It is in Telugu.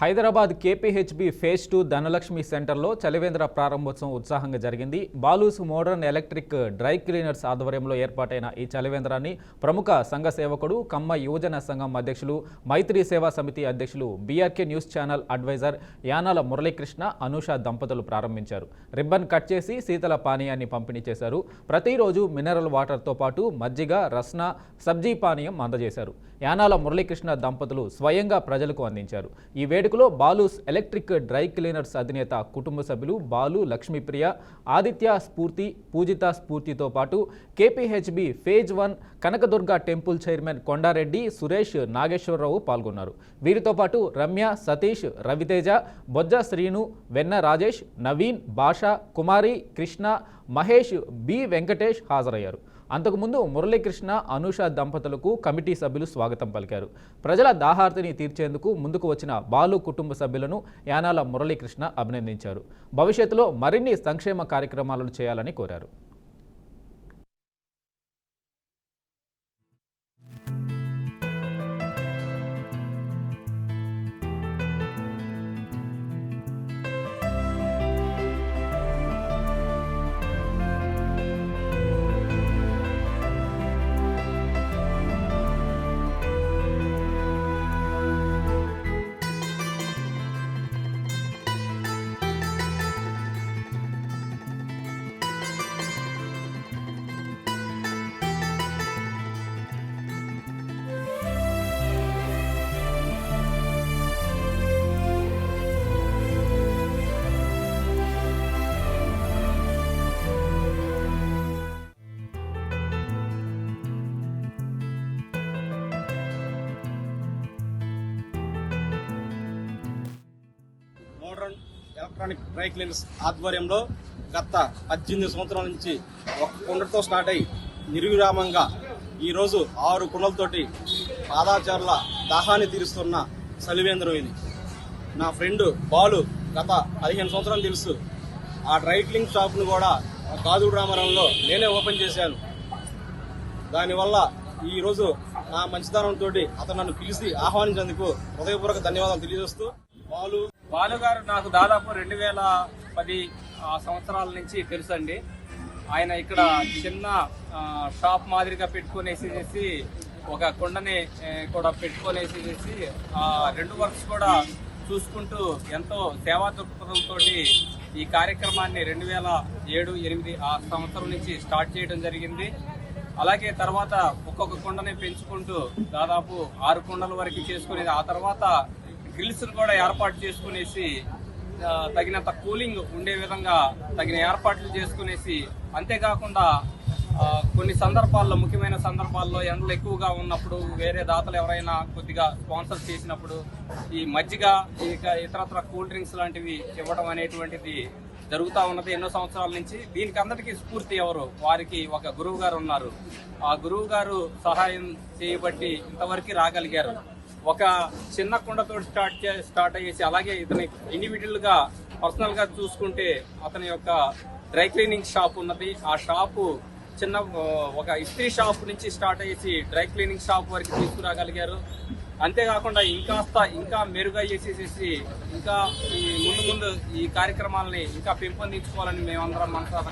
హైదరాబాద్ కేపీహెచ్బీ ఫేజ్ 2 ధనలక్ష్మి సెంటర్లో చలివేంద్ర ప్రారంభోత్సవం ఉత్సాహంగా జరిగింది. Balu's modern electric dry cleaners ఆధ్వర్యంలో ఏర్పాటైన ఈ చలివేంద్రాన్ని ప్రముఖ సంఘ సేవకుడు, కమ్మ యువజన సంఘం అధ్యక్షులు, మైత్రి సేవా సమితి అధ్యక్షులు, BRK news channel advisor Yanala Muralikrishna, Anusha దంపతులు ప్రారంభించారు. రిబ్బన్ కట్ చేసి శీతల పానీయాన్ని పంపిణీ చేశారు. ప్రతిరోజు మినరల్ వాటర్తో పాటు మజ్జిగ, రస్నా, సబ్జీ పానీయం అందజేశారు. యానాల మురళీకృష్ణ దంపతులు స్వయంగా ప్రజలకు అందించారు. ఈ వేడుకలో బాలూస్ ఎలక్ట్రిక్ డ్రై క్లీనర్స్ అధినేత కుటుంబ సభ్యులు బాలు, లక్ష్మీప్రియ, ఆదిత్య స్ఫూర్తి, పూజిత స్ఫూర్తితో పాటు KPHB phase 1 Kanakadurga temple chairman Kondareddy, Suresh, Nageswararao పాల్గొన్నారు. వీరితో పాటు రమ్య, సతీష్, రవితేజ, బొజ్జ శ్రీను, వెన్న రాజేష్, నవీన్, భాష, కుమారి, కృష్ణ, మహేష్, బి వెంకటేష్ హాజరయ్యారు. అంతకుముందు మురళీకృష్ణ, అనూష దంపతులకు కమిటీ సభ్యులు స్వాగతం పలికారు. ప్రజల దాహార్తిని తీర్చేందుకు ముందుకు వచ్చిన బాలు కుటుంబ సభ్యులను యానాల మురళీకృష్ణ అభినందించారు. భవిష్యత్తులో మరిన్ని సంక్షేమ కార్యక్రమాలను చేయాలని కోరారు. మోడర్న్ ఎలక్ట్రానిక్ డ్రై క్లీనర్స్ ఆధ్వర్యంలో గత 18 సంవత్సరాల నుంచి ఒక కుండతో స్టార్ట్ అయ్యి నిర్విరామంగా ఈరోజు 6 కుండలతోటి పాదాచారుల దాహాన్ని తీరుస్తున్న చలివేంద్రం ఇది. నా ఫ్రెండ్ బాలు గత 15 సంవత్సరాలు తెలుసు. ఆ డ్రై క్లీనింగ్ షాప్ను కూడా కాజూడు రామారంలో నేనే ఓపెన్ చేశాను. దానివల్ల ఈరోజు నా మంచితనంతో అతను నన్ను పిలిచి ఆహ్వానించేందుకు హృదయపూర్వక ధన్యవాదాలు తెలియజేస్తూ, బాలు గారు నాకు దాదాపు 2010 సంవత్సరాల నుంచి తెలుసండి. ఆయన ఇక్కడ చిన్న షాప్ మాదిరిగా పెట్టుకునేసి ఒక కొండని కూడా పెట్టుకునేసి ఆ 2 వర్క్స్ కూడా చూసుకుంటూ ఎంతో సేవా దృక్పథంతో ఈ కార్యక్రమాన్ని 2007-8 ఆ సంవత్సరం నుంచి స్టార్ట్ చేయడం జరిగింది. అలాగే తర్వాత ఒక్కొక్క కొండని పెంచుకుంటూ దాదాపు 6 కొండల వరకు చేసుకునేది. ఆ తర్వాత గ్రిల్స్ కూడా ఏర్పాటు చేసుకునేసి తగినంత కూలింగ్ ఉండే విధంగా తగిన ఏర్పాట్లు చేసుకునేసి, అంతేకాకుండా కొన్ని సందర్భాల్లో, ముఖ్యమైన సందర్భాల్లో ఎండలు ఎక్కువగా ఉన్నప్పుడు వేరే దాతలు ఎవరైనా కొద్దిగా స్పాన్సర్ చేసినప్పుడు ఈ మజ్జిగ, ఇతరత్ర కూల్ డ్రింక్స్ లాంటివి ఇవ్వడం అనేటువంటిది జరుగుతూ ఉన్నది ఎన్నో సంవత్సరాల నుంచి. దీనికి అందరికీ స్ఫూర్తి ఎవరు? వారికి ఒక గురువు గారు ఉన్నారు. ఆ గురువు గారు సహాయం చేయబట్టి ఇంతవరకు రాగలిగారు. ఒక చిన్న కుండతో స్టార్ట్ అయ్యేసి, అలాగే ఇతని ఇండివిజువల్ గా పర్సనల్ గా చూసుకుంటే అతని యొక్క డ్రై క్లీనింగ్ షాప్ ఉన్నది. ఆ షాపు చిన్న ఒక ఇస్త్రీ షాప్ నుంచి స్టార్ట్ అయ్యేసి డ్రై క్లీనింగ్ షాప్ వరకు తీసుకురాగలిగారు. అంతేకాకుండా ఇంకా మెరుగా చేసేసి ఇంకా ముందు ఈ కార్యక్రమాలని ఇంకా పెంపొందించుకోవాలని మేమందరం మనసారా